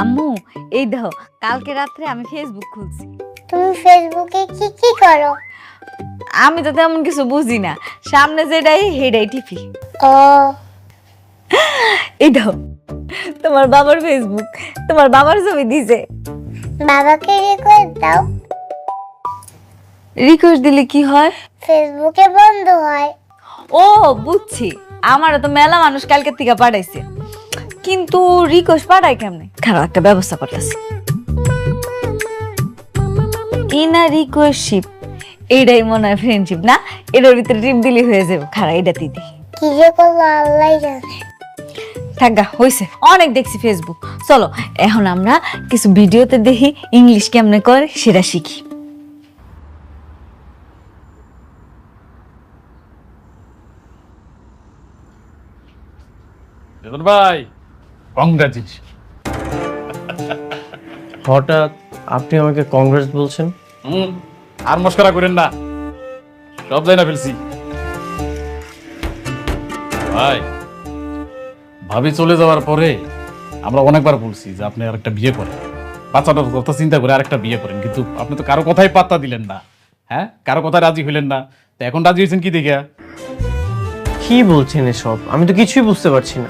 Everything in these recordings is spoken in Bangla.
আম্মু এই দেখো কালকে রাত্রে আমি ফেসবুক খুলছি। তুমি ফেসবুকে কি কি করো? আমি তো তেমন কিছু বুঝি না, সামনে যেটাই হেডাই টিপি। ও এই দেখো তোমার বাবার ফেসবুক, তোমার বাবার ছবি দিছে। বাবাকে রিকোয়েস্ট দাও, রিকোয়েস্ট দিলে কি হয়? ফেসবুকে বন্ধ হয়। ও বুঝছি, আমারও তো মেলা মানুষ কালকে থেকে পাঠাইছে, কিন্তু রিকোয়েস্ট পাঠাই কেমনে? খারাপ একটা ব্যবস্থা করতেছি। ইনা রিকোয়েস্টশিপ, এইটাই মনে হয় ফ্রেন্ডশিপ না? এটার ভিতরে টিপ দিলি হয়ে যাবে। খারাপ এটা দিদি কি যে করলো আল্লাহ জানে। থাকা হয়েছে, অনেক দেখছি ফেসবুক। চলো এখন আমরা কিছু ভিডিওতে দেখি ইংলিশ কেমনে করে সেটা শিখি। রেতন ভাই, কংগ্রাচুলেশন। হঠাৎ আপনি আমাকে কংগ্রেস বলছেন? আর মস্করা করেন না, সব যাই না ফেলছি। ভাই, ভাবি চলে যাওয়ার পরে আমরা অনেকবার বলছি যে আপনি আরেকটা বিয়ে করেন, বাচ্চাটার কথা চিন্তা করে আরেকটা বিয়ে করেন, কিন্তু আপনি তো কারো কথাই পাত্তা দিলেন না। হ্যাঁ, কারো কথায় রাজি হইলেন না, তো এখন রাজি হয়েছেন কি দেখে? কি বলছেন এসব? আমি তো কিছুই বুঝতে পারছি না।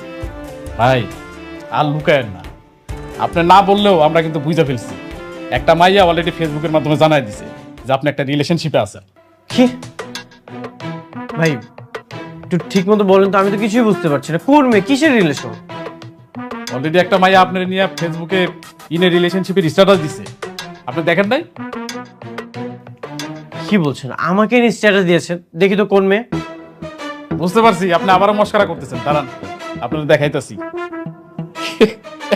ভাই আর লুকায়েন না, আপনি না বললেও আমরা কিন্তু বুঝে ফেলছি। একটা মাইয়া অলরেডি ফেসবুকের মাধ্যমে জানাই দিছে যে আপনি একটা রিলেশনশিপে আছেন। কি ভাই, একটু ঠিক মতো বলেন তো, আমি তো কিছুই বুঝতে পারছি না। কোন মেয়ে, কিসের রিলেশন? অলরেডি একটা মাইয়া আপনার নিয়ে ফেসবুকে ইন এ রিলেশনশিপের স্ট্যাটাস দিছে, আপনি দেখেন নাই? কি বলছেন? আমাকে নিয়ে স্ট্যাটাস দিয়েছেন? দেখি তো কোন মেয়ে। বুঝতে পারছি আপনি আবারও মস্করা করতেছেন, দাঁড়ান আপনাদের দেখাইতেছি।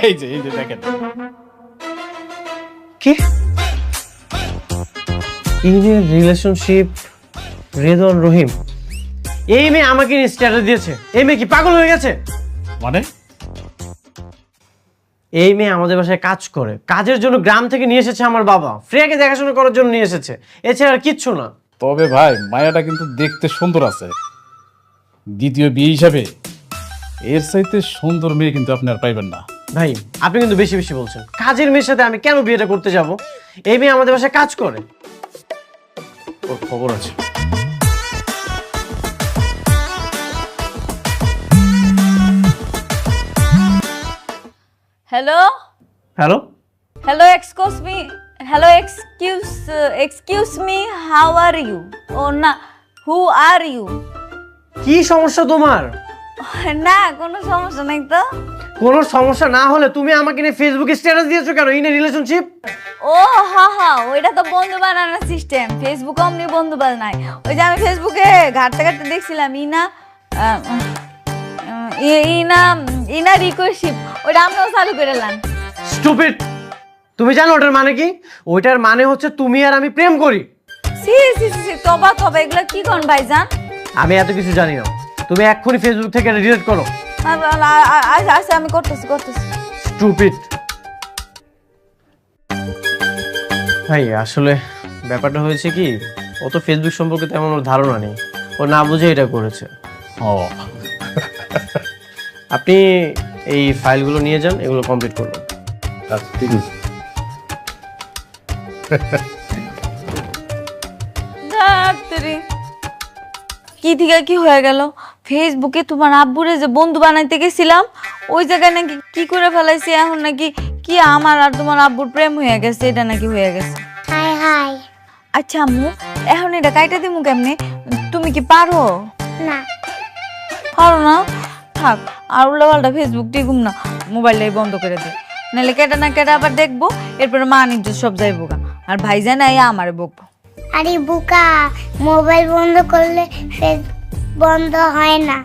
এই যে দেখেন। কি ইন এ রিলেশনশিপ রেদওয়ান রহিম? এই মেয়ে আমাকে নিয়ে স্ট্যাটাস দিয়েছে? এই মেয়ে কি পাগল হয়ে গেছে? মানে এই মেয়ে আমাদের বাসায় কাজ করে, কাজের জন্য গ্রাম থেকে নিয়ে এসেছে আমার বাবা, ফ্রিয়াকে দেখাশোনা করার জন্য নিয়ে এসেছে, এছাড়া আর কিচ্ছু না। তবে ভাই মায়াটা কিন্তু দেখতে সুন্দর আছে, দ্বিতীয় বিয়ে হিসাবে এর চাইতে সুন্দর মেয়ে কিন্তু আপনি আর পাইবেন না। ভাই আপনি কিন্তু বেশি বেশি বলছেন। কাজের মেয়ের সাথে আমি কেন বিয়েটা করতে যাব? এই মেয়ে আমাদের বাসায় কাজ করে। ওর খবর আছে। Hello hello, hello excuse me, hello excuse me, how are you? ও না, হু আর ইউ? কি সমস্যা তোমার? না কোনো সমস্যা নাই তো। কোনো সমস্যা না হলে তুমি আমাকে নিয়ে ফেসবুকে স্ট্যাটাস দিয়েছো কেন? In a relationship? ও হা হা, ওইটা তো বন্ধু বানানোর সিস্টেম। ফেসবুকে অমনি বন্ধু বানায়। ওই যে আমি ফেসবুকে ঘাটতে ঘাটতে দেখছিলাম ইনা রিকোয়েস্টশিপ, ওইটা আমরাও চালু করে এলাম। স্টুপিড! তুমি জানো ওটার মানে কি? ওইটার মানে হচ্ছে তুমি আর আমি প্রেম করি। সি সি সি সি, তবা তবা, এগুলা কি কোন ভাইজান? আমি এত কিছু জানি না। তুমি এক্ষুনি ফেসবুক থেকে ডিলিট করো। আচ্ছা আমি করতেছি। স্টুপিড! ভাই আসলে ব্যাপারটা হয়েছে কি, ও তো ফেসবুক সম্পর্কে তেমন ওর ধারণা নেই, ও না বুঝে এটা করেছে। ও আপনি এই ফাইলগুলো নিয়ে যান, এগুলো কমপ্লিট করবেন। আচ্ছা ঠিক আছে। ডাক্তারি কি থেকে কি হয়ে গেল? ফেসবুকে তোমার আব্বুরে যে বন্ধু বানাইতে গেছিলাম, ওই জায়গায় নাকি কি করে ফেলাইছি, এখন নাকি কি আমার আর তোমার আব্বুর প্রেম হয়ে গেছে, এটা নাকি হয়ে গেছে। High high. আচ্ছা আম্মু, এখন এটা কাইটা দিমু কেমনে? তুমি কি পারো? না পারো না? থাক, আর উল্লাপাল্টা ফেসবুক টিকুম না, মোবাইলটাই বন্ধ করে দিই, নাহলে কেটা না কেটা আবার দেখবো, এরপরে মা নিজে সব যাইবো গা, আর ভাইজান আইয়া আমারে বকবো। আরে বুকা, মোবাইল বন্ধ করলে ফেসবুক বন্ধ হয় না।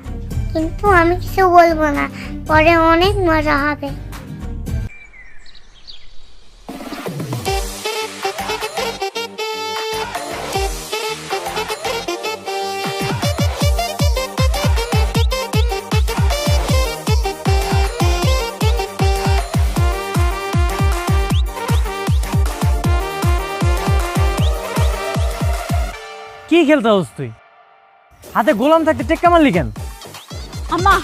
কিন্তু আমি কিছু বলবো না, পরে অনেক মজা হবে। কি খেলতে হস তুই? হাতে গোলাম থাকতে টেক্কা মারলি কেন? আম্মা,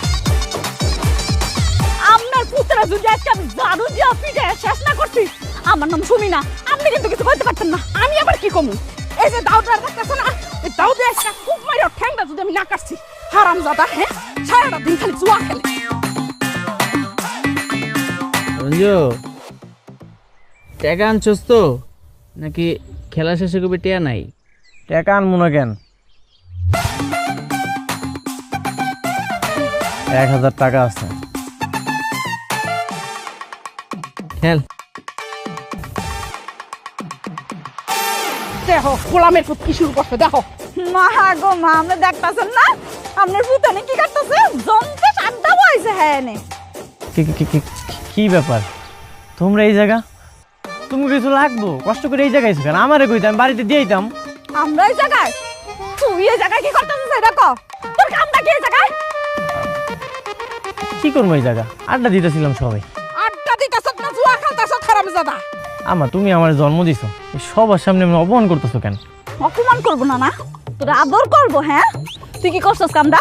আপনার পুত্র যদি আজকে আমি জারু দিয়ে পিঠে শেষ না করছি, আমার নাম সুমি না, আপনি কিন্তু কিছু করতে পারতেন না। আমি আবার কি কমু? এই যে দাউদটা দেখতেছ না, এই দাউদে একটা খুব মারিও ঠ্যাংটা যদি আমি না কাটছি, হারামজাদা, হ্যাঁ, সারাটা দিন খালি জুয়া খেলে। রঞ্জু, টাকা আনছস তো নাকি খেলা শেষে কবে টিয়া নাই? টাকা আনবো না কেন? 1000 টাকা আছে। খেল। দেখো গোলামের পুত কি শুরু করছে, দেখো। মা গো মা, আমরা দেখতাছেন না আপনার পুতানে কি করতেছে? জমতে শান্তা বইছে। হ্যাঁ নে কি ব্যাপার? তোমরা এই জায়গা, তুমি কিছু লাগবো কষ্ট করে এই জায়গায় কেন? আমারে কইতাম, আমি বাড়িতে দিয়ে দিতাম। আমরা এই জায়গায়, তুই এই জায়গায় কি করতেছিস এটা ক? তোর কামটা কি এই জায়গায়? কি করবো এই জায়গা? আড্ডা দিতেছিলাম সবাই। আড্ডা দিতেছ না জুয়া খেলতেছ, হারামজাদা। আমা, তুমি আমার জন্ম দিছো, এই সবার সামনে আমি অপমান করতেছো কেন? অপমান করবো না? না তোর আদর করবো। হ্যাঁ তুই কি করছিস কামটা?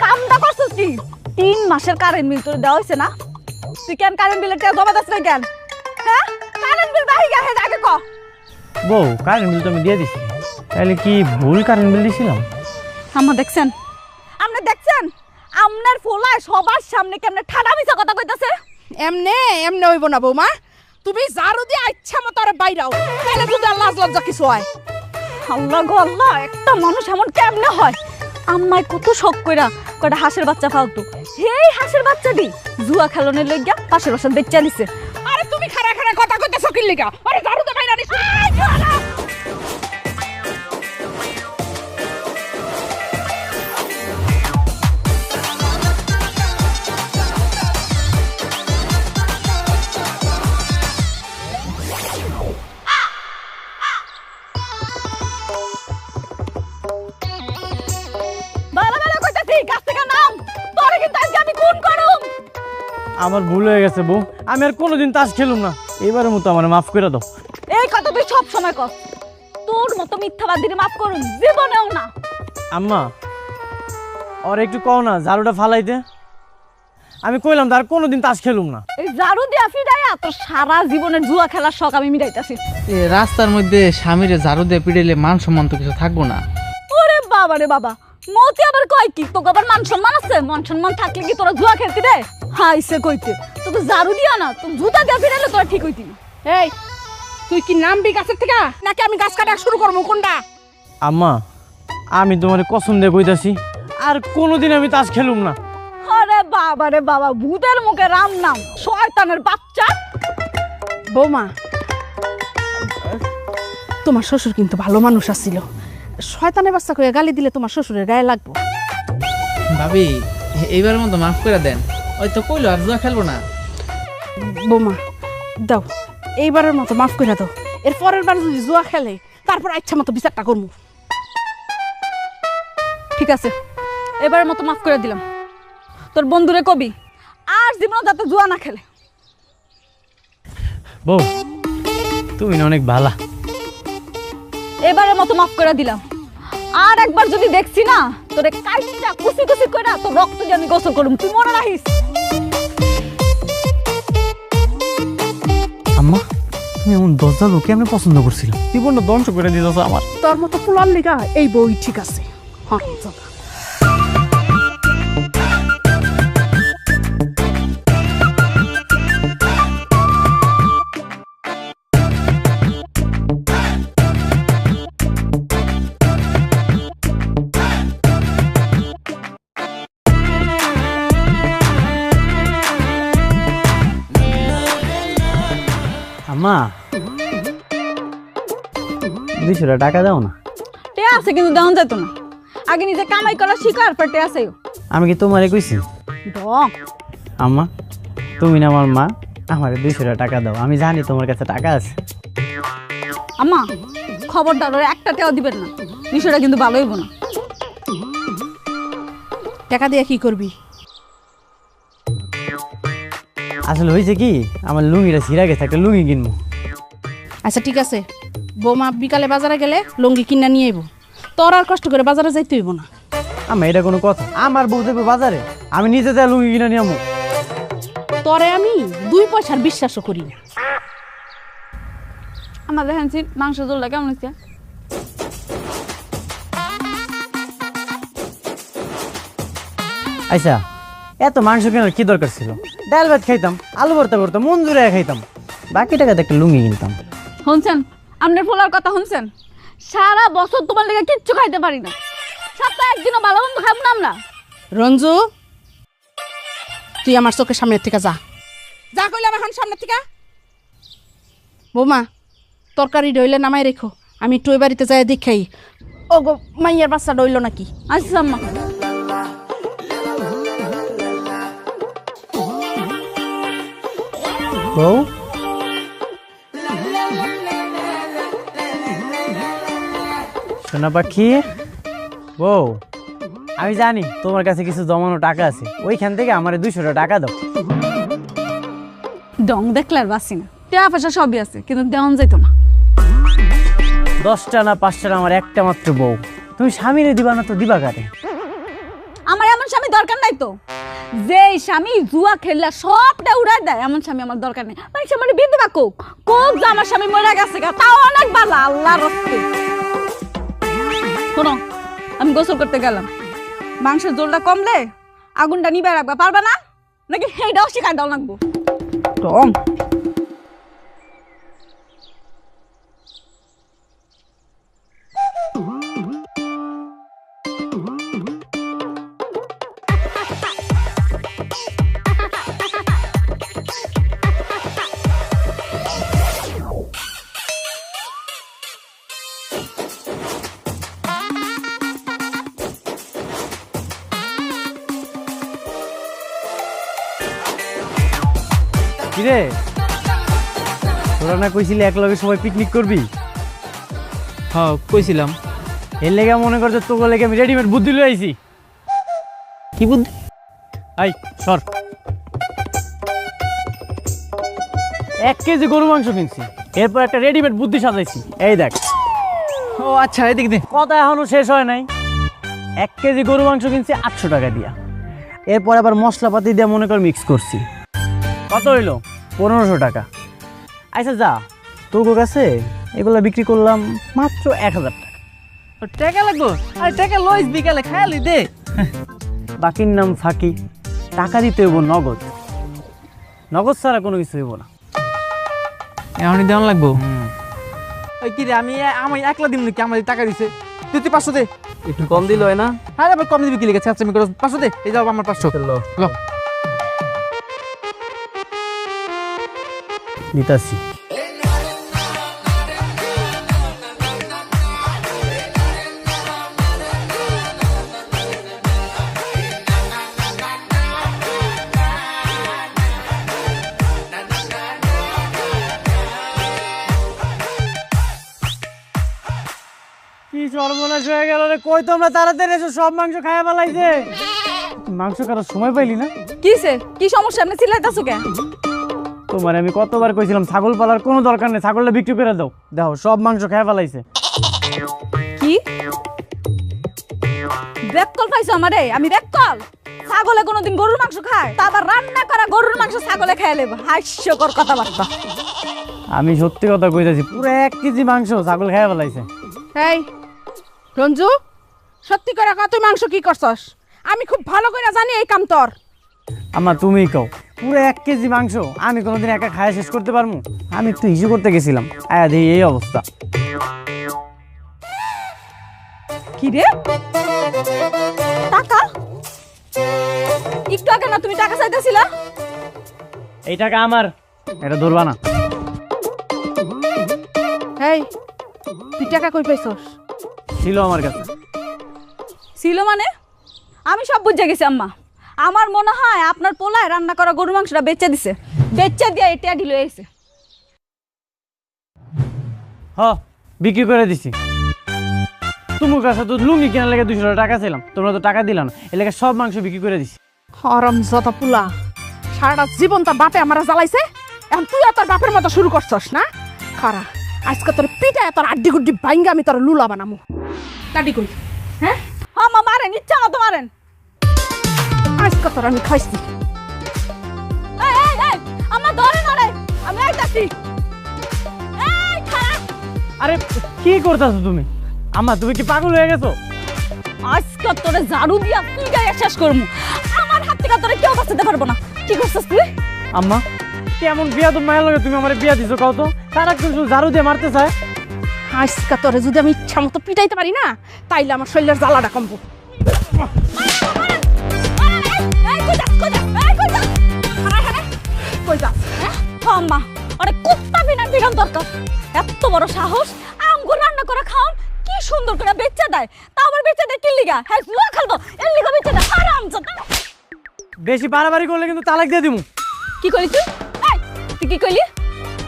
কামটা করছিস কি? 3 মাসের কারেন্ট বিল তোর দেওয়া হয়েছে না? তুই কেন কারেন্ট বিলের টাকা জমা দিস না কেন? হ্যাঁ কারেন্ট বিল বাহি গেছে, আগে ক। বউ, কারেন্ট বিল তো আমি দিয়ে দিছি, তাহলে কি ভুল কারেন্ট বিল দিছিলাম? আমরা দেখছেন, আপনি দেখছেন আপনার ফোলায় সবার সামনে কেমনে ঠাডা মিছা কথা কইতাছে? এমনে এমনে হইব না বৌমা, তুমি জারু দিয়ে ইচ্ছা মতো আরে বাইরাও, তাহলে যদি লাজ লজ্জা কিছু হয়। আল্লাহ গো আল্লাহ, একটা মানুষ এমন কেমনে হয়? আম্মাই কত শখ কইরা কয়টা হাঁসের বাচ্চা ফালতু, এই হাঁসের বাচ্চাটি জুয়া খেলনের লইগা পাশের বাসার বেচ্চা নিছে। আরে তুমি খাড়া খাড়া কথা কইতেছো কি লিগা? আরে জারু দে বাইরা নিস। বালা বালা কইতাছি, গাছ থেকে নাম, তোরে কিন্তু আজকে আমি খুন করুম। আমার ভুল হয়ে গেছে বউ, আমি আর কোনোদিন তাস খেলুম না, এবারের মতো আমার মাফ করে দাও। এই কথা তুই সব সময় কর, তোর মতো মিথ্যাবাদীরে মাফ করুম জীবনেও না। আম্মা, ওর একটু কও না ঝাড়ুটা ফালাইতে। আমি কইলাম তার কোনোদিন তাস খেলুম না। এই জারু দিয়া ফিরাইয়া তোর সারা জীবনের জুয়া খেলার শখ আমি মিটাইতাছি। রাস্তার মধ্যে স্বামীরে ঝাড়ু দিয়ে পিটাইলে মান সম্মান তো কিছু থাকবো না। ওরে বাবা রে বাবা, মতি আবার কয় কি তোকে আবার মান সম্মান আছে? মান সম্মান থাকলে কি তোরা জুয়া খেলতি রে? হাইছে কইতে তোকে জারু দিয়া না, তো জুতা দিয়া ফিরাইলে তোরা ঠিক হইতি না। এই তুই কি নামবি গাছের থেকে নাকি আমি গাছ কাটা শুরু করবো কোনটা? আম্মা, আমি তোমার কসম দিয়ে কইতাছি, আর কোনোদিন আমি তাস খেলুম না। আরে বাবা রে বাবা, ভূতের মুখে রাম নাম, শয়তানের বাচ্চা। বৌমা, তোমার শ্বশুর কিন্তু ভালো মানুষ আছিল, শয়তানের বাচ্চা করে গালি দিলে তোমার শ্বশুরের গায়ে লাগবো। ভাবি, এইবারের মতো মাফ করে দেন। ওই তো কইলো আর জুয়া খেলবো না। বৌমা দাও, এইবারের মতো মাফ করে দাও, এর পরের বার যদি জুয়া খেলে তারপর ইচ্ছা মতো বিচারটা করবো। ঠিক আছে, এবারের মতো মাফ করে দিলাম। তোর বন্ধুরে কবি আর জীবনে যাতে জুয়া না খেলে। বউ, তুমি না অনেক ভালা। এবারের মতো মাফ করে দিলাম। আর একবার যদি দেখছি না তোরে কাইটা কুচি কুচি কইরা তোর রক্ত দিয়ে আমি গোসল করুম, তুই মনে রাখিস। আম্মা, তুমি এমন দরজা লোকে আমি পছন্দ করছিলাম, জীবনটা ধ্বংস করে দিতেছ আমার। তোর মতো ফুলার লিগা এই বই ঠিক আছে। হারামজাদা। আম্মা, 200 টাকা দাও না। টে আছে কিন্তু দেওয়া যেত না, আগে নিজে কামাই করা শিকার পর টে আছে। আমি কি তোমারে কইছি? ডং আম্মা, তুমি না আমার মা, আমার 200 টাকা দাও, আমি জানি তোমার কাছে টাকা আছে। আম্মা খবরদার ওরা একটা টাকাও দিবেন না, বিষয়টা কিন্তু ভালো হইব না। টাকা দিয়ে কি করবি? আসলে হয়েছে কি, আমার লুঙ্গিটা ছিঁড়া গেছে, একটা লুঙ্গি কিনবো। আচ্ছা ঠিক আছে, বৌমা বিকালে বাজারে গেলে লুঙ্গি কিনা নিয়ে আইব, তোর আর কষ্ট করে বাজারে যাইতে হইব না। আমার এটা কোনো কথা? আমার বউ দেবে বাজারে, আমি নিজে যা লুঙ্গি কিনে নিয়ে আমো। তরে আমি 2 পয়সার বিশ্বাসও করি না। আমার দেখেন মাংস ঝোলটা কেমন হচ্ছে? আচ্ছা, এত মাংস কেনার কি দরকার ছিল? ডাল ভাত খাইতাম, আলু ভর্তা করতাম, মন জুড়ে খাইতাম, বাকি টাকাতে একটা লুঙ্গি কিনতাম। শুনছেন আপনার ফোলার কথা শুনছেন? সারা বছর তোমার লেগে কিচ্ছু খাইতে পারি না, সপ্তাহে একদিনও ভালো মন্দ খাব না আমরা। রঞ্জু, তুই আমার চোখের সামনে থেকে যা, যা কইলাম এখন সামনে থেকে। বৌমা, তরকারি ডইলে নামাই রেখো, আমি একটু ওই বাড়িতে যাই দেখাই ও গো মাইয়ার বাচ্চা ডইল নাকি। আচ্ছা আম্মা। বউ, সোনা পাখি, বউ, আমি জানি তোমার কাছে কিছু জমানো টাকা আছে, ওইখান থেকে আমার 200 টাকা দাও। ডং দেখলে আর বাসি না, টাকা পয়সা সবই আছে কিন্তু দেওয়ান যাইতো না। 10টা না 5টা না, আমার একটা মাত্র বউ, তুমি স্বামীরে দিবা না তো দিবা কারে? আমার এমন স্বামী দরকার নাই তো, যে স্বামী জুয়া খেললা সবটা উড়াই দেয় এমন স্বামী আমার দরকার নেই। মানে সে মানে বিধবা কোক কোক যে আমার স্বামী মরে গেছে গা, তাও অনেক ভালো আল্লাহর রস্তে। শোনো, আমি গোসল করতে গেলাম, মাংসের ঝোলটা কমলে আগুনটা নিবে রাখবা, পারবা না নাকি সেইটাও শিখাই দাও লাগবো? টং কিরে, তোরা না কইছিলি একলগে সবাই পিকনিক করবি? হ্যাঁ কইছিলাম। এর লেগে মনে করছে তোকে লেগে আমি রেডিমেড বুদ্ধি লই আইছি। কি বুদ্ধি? আই সর, 1 কেজি গরু মাংস কিনছি, এরপর একটা রেডিমেড বুদ্ধি সাজাইছি, এই দেখ। ও আচ্ছা, এদিক দে। কথা এখনো শেষ হয় নাই। 1 কেজি গরু মাংস কিনছি 800 টাকা দিয়া, এরপর আবার মশলাপাতি দিয়ে মনে কর মিক্স করছি। কত হইলো? 1500 টাকা। আচ্ছা যা, তোর কাছে এগুলো বিক্রি করলাম মাত্র 1000 টাকা। টাকা লাগবো? আরে টাকা লইস বিকালে খায়ালি দে। বাকির নাম ফাঁকি, টাকা দিতে হইব নগদ, নগদ ছাড়া কোনো কিছু হইব না। এখনই দেওয়ান লাগবো? ওই কি রে, আমি একলা দিম নাকি? আমার টাকা দিছে, তুই 500 দে। একটু কম দিল হয় না? হ্যাঁ আবার কম দিবি কি লিখেছে? আচ্ছা আমি 500 দে। এই যাও আমার 500 লো। নিতাছি। কি সর্বনাশ হয়ে গেল রে, কই তোমরা তাড়াতাড়ি এসো, সব মাংস খাইয়া ফেলাইছে। মাংস কাটার সময় পাইলি না? কিসে কি সমস্যা? আপনি চিল্লাইতাছো কেন? তোমার আমি কতবার কইছিলাম ছাগল পালার কোনো দরকার নেই, ছাগলটা বিক্রি করে দাও। দেখো সব মাংস খাইয়া ফেলাইছে। কি বেকল পাইছো আমারে? আমি বেকল? ছাগলে কোনোদিন গরুর মাংস খায়? তা আবার রান্না করা গরুর মাংস ছাগলে খেয়ে নেব? হাস্যকর কথাবার্তা। আমি সত্যি কথা কইতাছি, পুরো 1 কেজি মাংস ছাগল খাইয়া ফেলাইছে। এই রঞ্জু, সত্যি করে কত মাংস কি করছস? আমি খুব ভালো করে জানি এই কাম তোর। আম্মা তুমিই কও, পুরো 1 কেজি মাংস আমি কোনোদিন একা খাইয়া শেষ করতে পারবো? আমি একটু হিসু করতে গেছিলাম, আয়া দেখি এই অবস্থা। কি রে টাকা? একটু আগে না তুমি টাকা চাইতেছিলা? এই টাকা আমার, এটা ধরবা না। এই তুই টাকা কই পাইছস? ছিল আমার কাছে। ছিল মানে? আমি সব বুঝে গেছি আম্মা। আমার মনে হয় আপনার পোলায় রান্না করা গরুর মাংসটা বেচে দিছে, বেচে দিয়ে এটা ঢিল হয়েছে। হ, বিক্রি করে দিছি। তোমার কাছে তো লুঙ্গি কেনার লেগে 200 টাকা ছিলাম, তোমরা তো টাকা দিলা না, এর লেগে সব মাংস বিক্রি করে দিছি। হারামজাদা পুলা, সারাটা জীবন তোর বাপে আমার জ্বালাইছে, এখন তুইও তোর বাপের মতো শুরু করছস না? খারা, আজকে তোর পিঠায় তোর আড্ডি গুড্ডি বাইঙ্গা আমি তোর লুলা বানামু। লাডি কই? হ্যাঁ আম্মা মারেন, ইচ্ছা মতো মারেন। আজকে তোর আমি খাইছি। এই, এই, আসছি। এই খাড়া, আরে কি করতেছো তুমি? আম্মা তুমি কি পাগল হয়ে গেছো? আজকে তোরে ঝাড়ু দিয়া পিটাইয়া শেষ করমু। আমার হাত থেকে তোরে কেউ বাঁচাতে পারবো না। কি করছিস তুই? আম্মা কেমন বিয়া তো মায়ের লগে তুমি আমার বিয়া দিছো কও তো? সারাক্ষণ শুধু ঝাড়ু দিয়ে মারতে চায়। আজকে তোরে যদি আমি ইচ্ছা মতো পিটাইতে পারি না, তাইলে আমার শরীরের জ্বালাটা কমবো। আম্মা আরে কুত্তা বিনা দিগাম দরকার। এত বড় সাহস, আমগো রান্না করে খাওন কি সুন্দর করে বেচা দেয়। তা আবার বেচা দেয় কি লিগা? হ্যাঁ লুয়া খালবো এর লিগা বেচা দেয়। আরাম জাদা। বেশি বাড়াবাড়ি করলে কিন্তু তালাক দিয়ে দিমু। কি কইলি তুই? এই, তুই কি কইলি?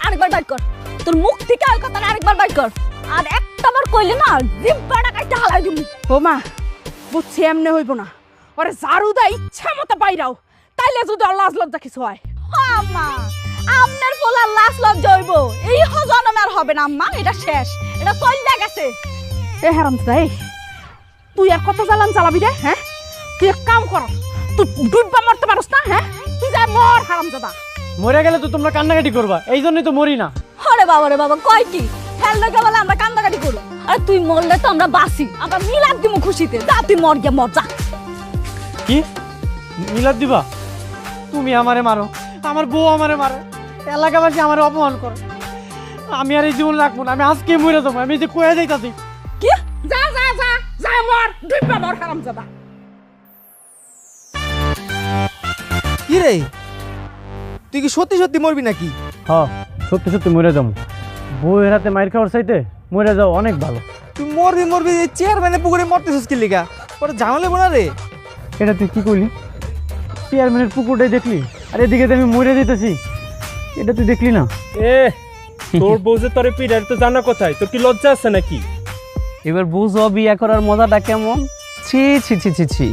আরেকবার বাইট কর। তোর মুখ থেকে ওই কথাটা আরেকবার বাইট কর। আর একটাবার কইলি না জিব্বাটা কাটতে হালাই দিমু। ও মা, বুঝছি এমনে হইব না। ওরে ঝাড়ু দেয় ইচ্ছা মতো বাইরাও, তাইলে যদি আর লাজ লজ্জা কিছু হয়। আম্মা আপনার পোলার লাজ লজ্জা হইব, এই জন্মে আর হবে না আম্মা, এটা শেষ, এটা কইলা গেছে। এ হারামজাদা, এই তুই আর কত জ্বালান চালাবি রে? হ্যাঁ তুই এক কাম কর, তুই ডুববা মরতে পারস না? হ্যাঁ তুই যা মর হারামজাদা। মরে গেলে তো তোমরা কান্নাকাটি করবা, এই জন্যই তো মরি না। আরে বাবা রে বাবা, কয় কি হেললে বলে আমরা কান্দাকাটি করব? আর তুই মরলে তো আমরা বাসি, আমরা মিলাদ দিমু খুশিতে। যা তুই মর গিয়া মর যা। কি মিলাদ দিবা? তুমি আমারে মারো, আমার বউ আমারে মারে, এলাকাবাসী আমারে অপমান করে। আমি আর এই জীবন রাখবো না, আমি আজকে মরে যাবো। আমি যে কয়ে যাইতাছি। কি? যা যা যা যা মর, ডুববা মর হারামজাদা। কি রে, তুই কি সত্যি সত্যি মরবি নাকি? হ সত্যি সত্যি মরে যাবো। বউয়ের হাতে মাইর খাওয়ার চাইতে মরে যাও অনেক ভালো। তুই মরবি মরবি, চেয়ারম্যানের পুকুরে মরতেছিস কি লিগা? ওটা ঝামেলা বোনা রে। এটা তুই কি করলি? চেয়ারম্যানের পুকুরটাই দেখলি, আর এদিকে তো আমি মরে যেতেছি। এটা তুই দেখলি না? এ তোর বউ যে তোরে পিড়ার তো জানা কোথায়, তোর কি লজ্জা আছে নাকি? এবার বুঝো বিয়া করার মজাটা কেমন। ছি ছি ছি ছি ছি,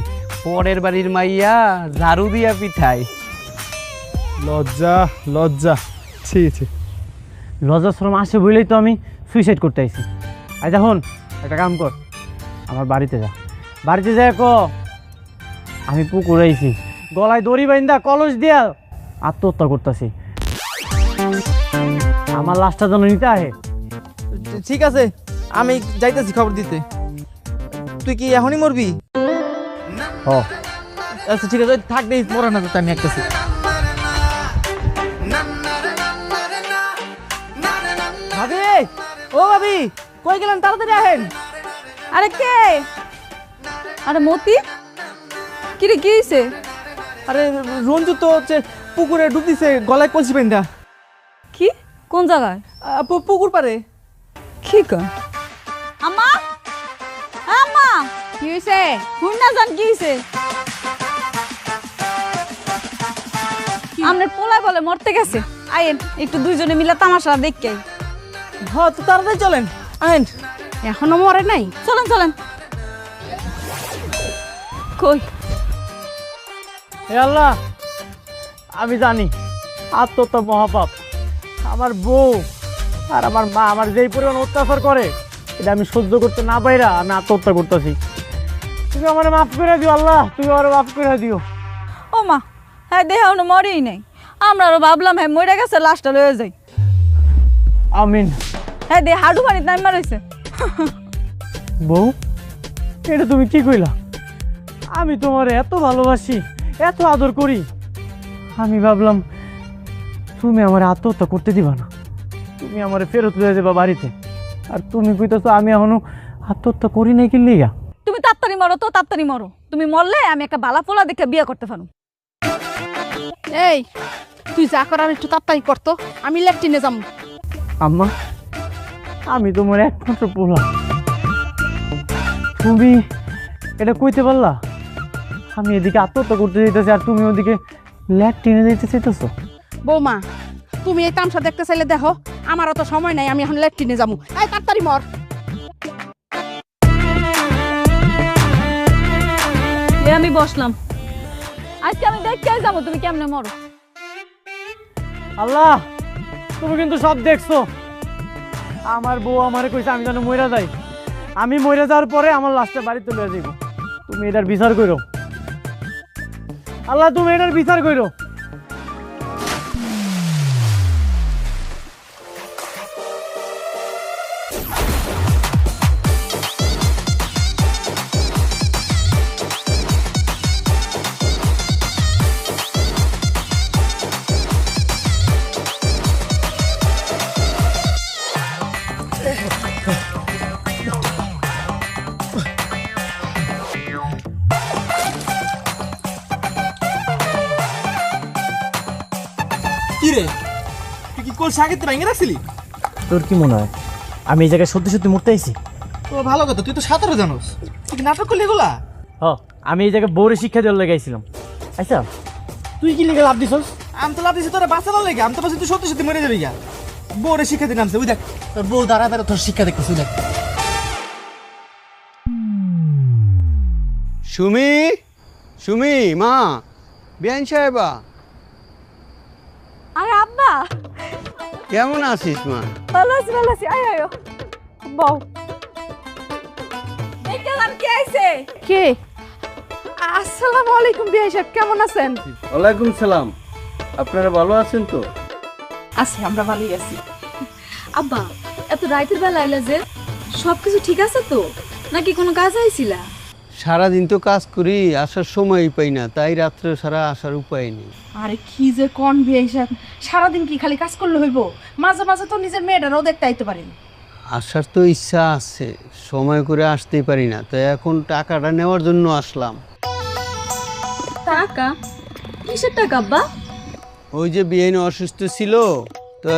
পরের বাড়ির মাইয়া ঝাড়ু দিয়া পিঠাই। লজ্জা লজ্জা, ছি ছি। লজ্জাশ্রম আসে বলেই তো আমি সুইসাইড করতে আইছি। আই যখন একটা কাম কর, আমার বাড়িতে যা। বাড়িতে যাই ক আমি পুকুর আইছি, গলায় দড়ি বাইন্দা কলস দিয়া আত্মহত্যা করতেছি। আমার লাশটা যেন নিতে আহে। ঠিক আছে, আমি যাইতেছি খবর দিতে। তুই কি এখনই মরবি? হ আচ্ছা ঠিক আছে, থাক নেই মরা না, আমি একটাছি। ভাবি, ও ভাবি, কই গেলেন? তাড়াতাড়ি আহেন। আরে কে? আরে মতি, কি রে কি হইছে? আরে রঞ্জু তো হচ্ছে পুকুরে ডুব দিছে, গলায় কলসি বাইন্দা। কি কোন জায়গায়? পুকুর পারে। কি কর? আম্মা, আম্মা, কি হইছে? হুন না জান কি হইছে? আমনের পোলা বলে মরতে গেছে। আইন একটু দুইজনে মিলে তামাশা দেখকে। হ্যাঁ তো তাড়াতাড়ি চলেন, আহেন। এখনো মরে নাই? চলেন চলেন। কই? হে আল্লাহ, আমি জানি আত্মহত্যা মহাপাপ। আমার বউ আর আমার মা আমার যেই পরিমাণ অত্যাচার করে, এটা আমি সহ্য করতে না পাইরা আমি আত্মহত্যা করতেছি। তুমি আমার মাফ করে দিও আল্লাহ, তুমি আমার মাফ করে দিও। ও মা, হ্যাঁ দেহ মরেই নাই। আমরা আরো ভাবলাম হ্যাঁ মরে গেছে, লাশটা লয়ে যাই। আমিন। হ্যাঁ দে হাডু পানির নাম মারাইছে। বউ, এটা তুমি কি কইলা? আমি তোমার এত ভালোবাসি, এত আদর করি, আমি ভাবলাম তুমি আমার আত্মহত্যা করতে দিবা না, তুমি আমার ফেরত লয়ে যাবা বাড়িতে। আর তুমি কইতাছো আমি এখনো আত্মহত্যা করি নাই কি লিগা? তুমি তাড়াতাড়ি মরো তো, তাড়াতাড়ি মরো। তুমি মরলে আমি একটা বালা পোলা দেখে বিয়ে করতে পারো। এই তুই যা করার একটু তাড়াতাড়ি করতো, আমি ল্যাট্রিনে যাবো। আম্মা, আমি তোমার একমাত্র পোলা, তুমি এটা কইতে পারলা? আমি এদিকে আত্মহত্যা করতে যেতেছি আর তুমি ওদিকে ল্যাট্রিনে যেতে চাইতেছো। বৌমা, তুমি এই তামসা দেখতে চাইলে দেখো, আমারও তো সময় নাই, আমি এখন ল্যাট্রিনে যাবো। এই তাড়াতাড়ি মর। আমি বসলাম, আজকে আমি দেখতে যাবো তুমি কেমনে মরো। আল্লাহ, তুমি কিন্তু সব দেখছো। আমার বউ আমারে কইছে আমি যেন মইরা যাই। আমি মইরা যাওয়ার পরে আমার লাশটা বাড়িতে লয়ে যাইব। তুমি এটার বিচার কইরো আল্লাহ, তুমি এটার বিচার কইরো। কি রে তুই কি কোল সাগেতে ভাঙে রাখছিলি? তোর কি মনে হয় আমি এই জায়গায় সত্যি সত্যি মরতে আইছি? তো ভালো কথা, তুই তো সাঁতারও জানোস, তুই কি নাটক করলি এগুলা? আমি এই জায়গায় বউরে শিক্ষা দেওয়ার লেগে আইছিলাম। আচ্ছা তুই কি লেগে লাভ দিছস? আমি তো লাভ দিছি তোরা বাঁচানোর লেগে, আমি তো ভাবছি তুই সত্যি সত্যি মরে যাবি গা। বউরে শিক্ষা দিতে নামছে, ওই দেখ তোর বউ দাঁড়া দাঁড়া তোর শিক্ষা দেখতেছি, দেখ। সুমি, সুমি মা, বিয়ান সাহেবা আরে আব্বা, কেমন আছিস মা? ভালো আছি আয় আয় বউ। দেখলাম কে আইছে? কে? আসসালামু আলাইকুম বিআই সাহেব, কেমন আছেন? ওয়ালাইকুম সালাম। আপনারা ভালো আছেন তো? আছি, আমরা ভালোই আছি। আব্বা, এত রাতের বেলা আইলা যে, সবকিছু ঠিক আছে তো, নাকি কোনো কাজ আইছিলা? সারাদিন তো কাজ করি, আসার সময়ই পাই না, তাই রাত্রে সারা আসার উপায় নেই। আরে কি যে কোন বিআই সাহেব, সারাদিন কি খালি কাজ করলে হইব? মাঝে মাঝে তো নিজের মেয়েটারও দেখতে আইতে পারেন। আসার তো ইচ্ছা আছে, সময় করে আসতেই পারি না, তাই এখন টাকাটা নেওয়ার জন্য আসলাম। টাকা? কিসের টাকা আব্বা? ওই যে বিয়ানি অসুস্থ ছিল, তো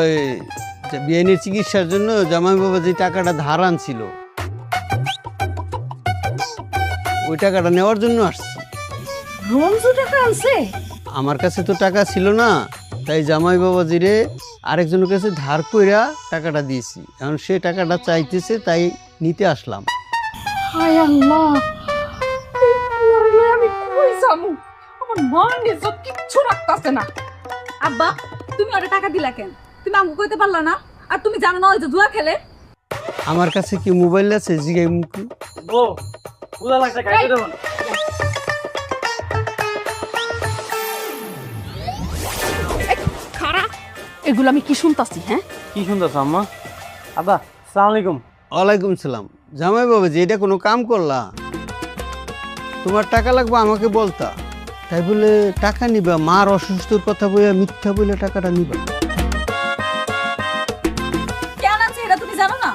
বিয়ানির চিকিৎসার জন্য জামাই বাবা যে টাকাটা ধার আনছিল, ওই টাকাটা নেওয়ার জন্য আসছি। রঞ্জু টাকা আনছে? আমার কাছে তো টাকা ছিল না, তাই জামাই বাবাজিরে আরেকজনের কাছে ধার কইরা টাকাটা দিয়েছি। এখন সে টাকাটা চাইতেছে, তাই নিতে আসলাম। হায় আল্লাহ, মরলে আমি কই যামু? আমার মান ইজ্জত কিচ্ছু রাখতাছে না। আব্বা, তুমি ওরে টাকা দিলা কেন? তুমি আমাকে কইতে পারলা না? আর তুমি জানো না ওই যে জুয়া খেলে? আমার কাছে কি মোবাইল আছে? জিগাই মুখু। ও বুঝা লাগছে, খাইতে দেব না। খারা, এগুলো আমি কি শুনতাছি? হ্যাঁ, কি শুনতেছ আম্মা? আব্বা আসসালামু আলাইকুম। ওয়ালাইকুম সালাম। জামাই বাবাজি, এটা কোনো কাম করলা? তোমার টাকা লাগবে আমাকে বলতা, তাই বলে টাকা নিবা? মার অসুস্থর কথা বলে মিথ্যা বলে টাকাটা নিবা? কেন আছে এটা তুমি জানো না?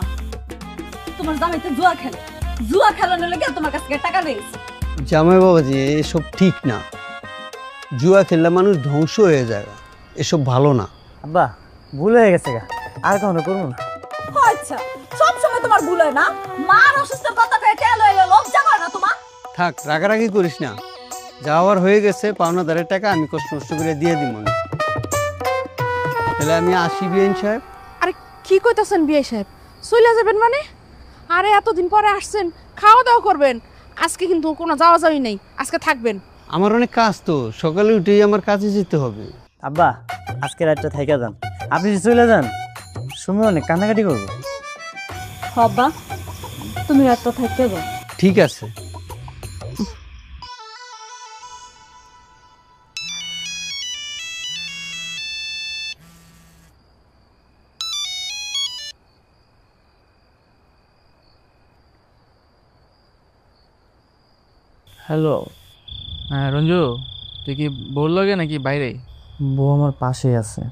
তোমার জামাইতে জুয়া খেলে, জুয়া খেলানোর লেগে তোমার কাছ থেকে টাকা নিয়েছে। জামাই বাবাজি, এসব ঠিক না। জুয়া খেললে মানুষ ধ্বংস হয়ে যায়, এসব ভালো না। আব্বা ভুল হয়ে গেছে গা, আর কখনো করবো না। আচ্ছা, সব সময় তোমার ভুল হয় না? মার অসুস্থ কথা কয়ে কেন এলো? লজ্জা করে না তোমার? থাক, রাগারাগি করিস না। যাওয়ার হয়ে গেছে, পাওনাদারের টাকা আমি কষ্ট নষ্ট করে দিয়ে দিব। তাহলে আমি আসি বিয়ান সাহেব। আরে কি কইতাছেন বিআই সাহেব? চলে যাবেন মানে? আরে এতদিন পরে আসছেন, খাওয়া দাওয়া করবেন। আজকে কিন্তু কোনো যাওয়া যাওয়াই নেই, আজকে থাকবেন। আমার অনেক কাজ তো, সকালে উঠেই আমার কাজে যেতে হবে। আব্বা আজকে রাতটা থাইকা যান, আপনি যদি চলে যান সুমি অনেক কান্নাকাটি করবো। আব্বা, তুমি রাতটা থাকতে যাও। ঠিক আছে। হ্যালো। হ্যাঁ রঞ্জু, তুই কি বললো গে নাকি বাইরে? বউ আমার পাশেই আছে।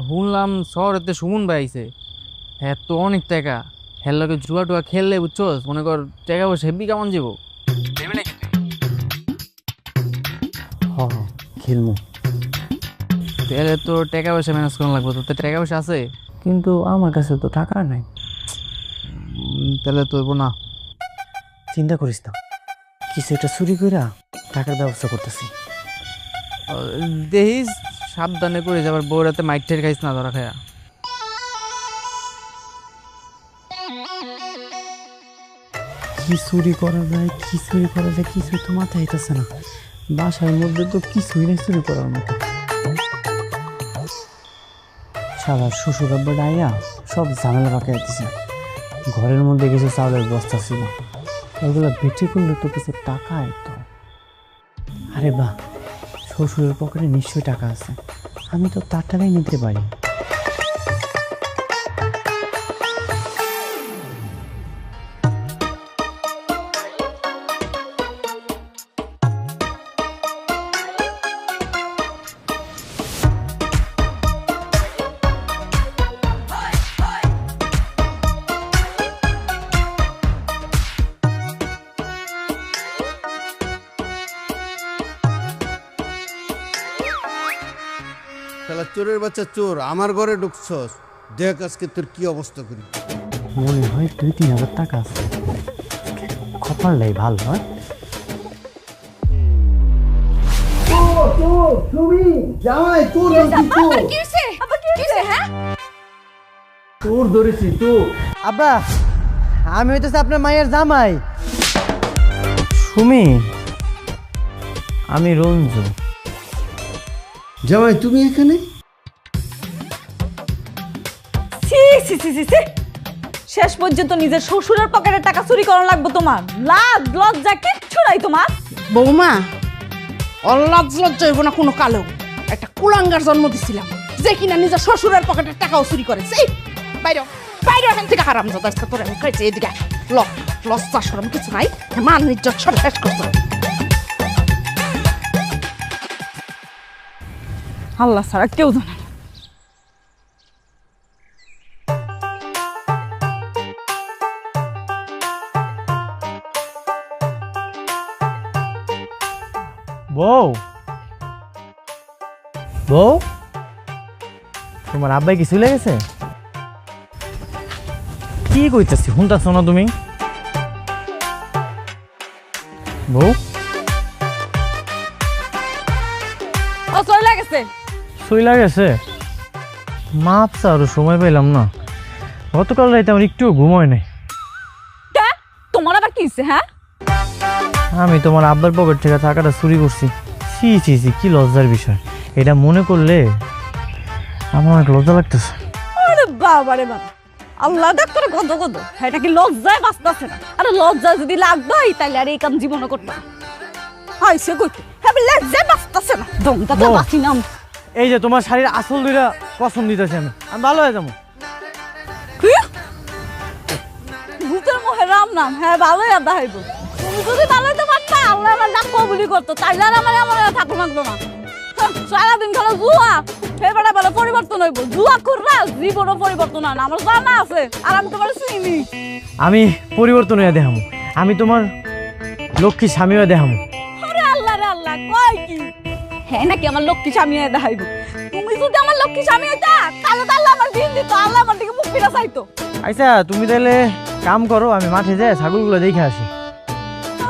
শুনলাম শহরেতে সুমন ভাই আইছে, হ্যাঁ তো অনেক টাকা, হ্যাঁ লোকে জুয়া টুয়া খেললে বুঝছোস, মনে কর টাকা পয়সা হেব্বি কেমন যাবো। হ খেলমু, তাহলে তো টাকা পয়সা ম্যানেজ করা লাগবে। তো টাকা পয়সা আছে? কিন্তু আমার কাছে তো টাকা নাই। তাহলে তো হইবো না। চিন্তা করিস না, কিছু একটা চুরি কইরা টাকার ব্যবস্থা করতেছি। দেখিস সাবধানে করে যাবার, বউরাতে মাইক ঠের খাইস না ধরা খায়া। কি চুরি করা যায়, কি চুরি করা যায়, কিছুই তো মাথায় আইতাছে না। বাসার মধ্যে তো কিছুই নেই চুরি করার মতো। শালার শ্বশুর আব্বা ডাইয়া সব ঝামেলা পাকাই দিছে। ঘরের মধ্যে কিছু চাউলের বস্তা ছিল, ওগুলো বিক্রি করলে তো কিছু টাকা আইতো। আরে বাহ, শ্বশুরের পকেটে নিশ্চয়ই টাকা আছে, আমি তো তার টাকাই নিতে পারি। শালা চোরের বাচ্চা চোর, আমার ঘরে ঢুকছস, দেখ আজকে তোর কি অবস্থা করি। মনে হয় 2-3 হাজার টাকা আছে, কপালটাই ভালো হয়। জামাই তোর কি হইছে আবার কি হইছে হ্যাঁ তোর ধরেছি তো। আব্বা, আমি হইতেছে আপনার মায়ের জামাই সুমি, আমি রঞ্জু। জামাই তুমি এখানে? ছি ছি ছি ছি ছি। শেষ পর্যন্ত নিজের শ্বশুরের পকেটের টাকা চুরি করা লাগবে তোমার? লাজ লজ্জা কিচ্ছু নাই তোমার। বৌমা অল্লাজ লজ্জা হইব না কোনো কালো, একটা কুলাঙ্গার জন্ম দিছিলাম যে কিনা নিজের শ্বশুরের পকেটের টাকাও চুরি করে। সেই বাইরে বাইরে এখান থেকে হারামজাদা, আজকে তোর আমি খাইছি। এদিকে লজ্জা শরম কিছু নাই, মান ইজ্জত সব শেষ করছো। আল্লাহ ছাড়া কেউ জানে না। বউ, বউ, তোমার আব্বাই কি চলে গেছে? কি কইতেছি শুনতেছ না তুমি? বউ ও চলে গেছে। চলে গেছে? মাপ আরো সময় পেলাম না। গতকাল রাইতে আমার একটু ঘুম হয় নাই। কে তোমার আবার কি হইছে? হ্যাঁ, আমি তোমার আব্বার পকেট থেকে টাকাটা চুরি করছি। ছি ছি ছি, কি লজ্জার বিষয়। এটা মনে করলে আমার অনেক লজ্জা লাগতেছে। আরে বাবা রে বাবা, আল্লাহ দেখ করে কত কত, এটা কি লজ্জায় বাঁচতেছে না? আরে লজ্জা যদি লাগতো তাহলে আর এই কাম জীবনে করতাম। আইসে কইতে হ্যাঁ লজ্জায় বাঁচতেছে না, দমটা তো বাঁচি না। এই যে তোমার শাড়ির আসল দুইটা কসম দিতেছি, আমি ভালো হয়ে যাবো। ভূতের মুখে রাম নাম, হ্যাঁ ভালোই আদা হইব। তুমি যদি ভালো হইতে পারতা, আল্লাহ আমার ডাক কবুলি করতো, তাইলে আর আমার এমন থাকো লাগতো না। সারাদিন খেলো জুয়া, এবারে বলে পরিবর্তন হইব। জুয়া করলে জীবনও পরিবর্তন হয় না, আমার জানা আছে। আর আমি তোমার চিনি। আমি পরিবর্তন হয়ে দেখামো, আমি তোমার লক্ষ্মী স্বামী হয়ে দেখামো। আরে আল্লাহ রে আল্লাহ, কয় কি হ্যাঁ নাকি আমার লক্ষ্মী স্বামী হয়ে দেখাইব? তুমি যদি আমার লক্ষ্মী স্বামী হইতা, তাহলে তো আল্লাহ আমার দিন দিত, আল্লাহ আমার দিকে মুখ ফিরা চাইতো। আচ্ছা তুমি তাহলে কাম করো, আমি মাঠে যাই ছাগলগুলো দেখে আসি।